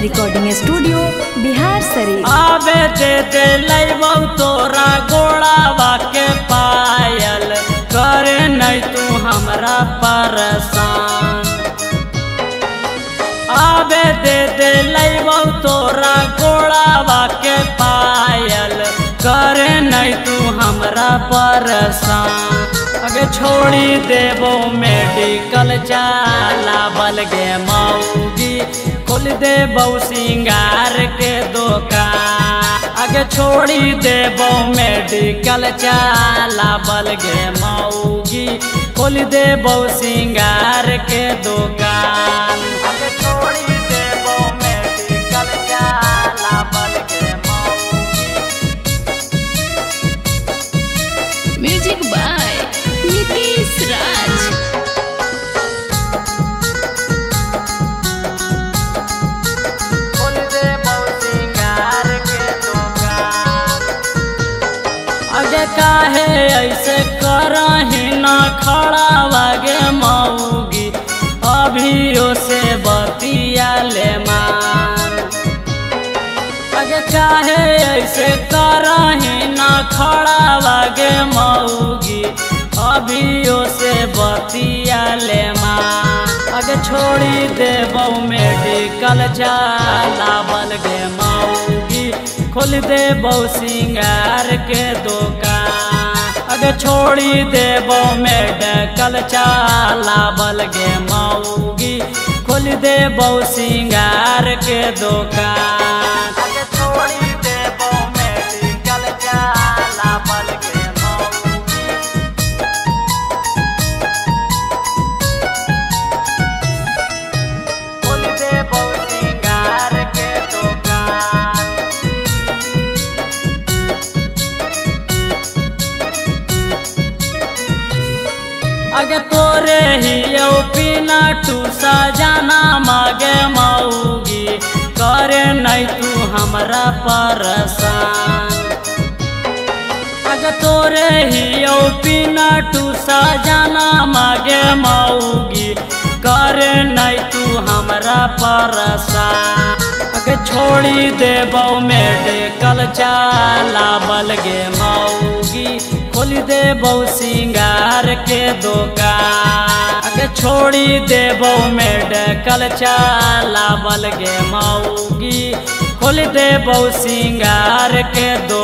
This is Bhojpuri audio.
Recording studio Bihar Sharif. आबे दे दे लैबौ तोरा गोड़ावा के पायल, करे नहीं तू हमरा परेशान। आबे दे दे लैबौ तोरा गोड़ावा के पायल, करे नहीं तू हमरा परेशान। अगे छोड़ी देबो मेडिकल जाला बलगे मऊगी, खोल देबो सिंगार के दुकान। आगे छोड़ी देबो मेडिकल जाला बलगे मऊगी, खोल देबो सिंगार के दुकान। आगे छोड़ी देबो मेडिकल जाला बलगे मऊगी। म्यूजिक बाय नीतीश राज। आगे काहे ऐसे करही ना खड़ा वागे मऊगी, अभियो से बतिया ले मान। आगे काहे ऐसे करही ना खड़ा वागे मऊगी, अभियो से बतिया ले मान। आगे छोड़ी देबो मेडिकल जाला बलगे मऊगी, खोल देबो सिंगार के दुकान। आगे छोड़ी देबो मेडिकल जाला बलगे मऊगी, खोल देबो सिंगार के दुकान। आगे छोड़ी देबो मेडिकल जाला बलगे मऊगी। खोल देबो सिंगार के दुकान। आगे तोरे ही पीना टूसा जाना मागे मऊगी, करे नहीं तू हमरा परेशान। आगे तोरे ही पीना टूसा जाना मागे मऊगी, करे नहीं तू हमरा परेशान। आगे छोड़ी देबो मेडिकल जाला बलगे मऊगी, खोल देबो सिंगार के दुकान। आगे छोड़ी देबो मेडिकल जाला बलगे मऊगी, खोल देबो सिंगार के दुकान।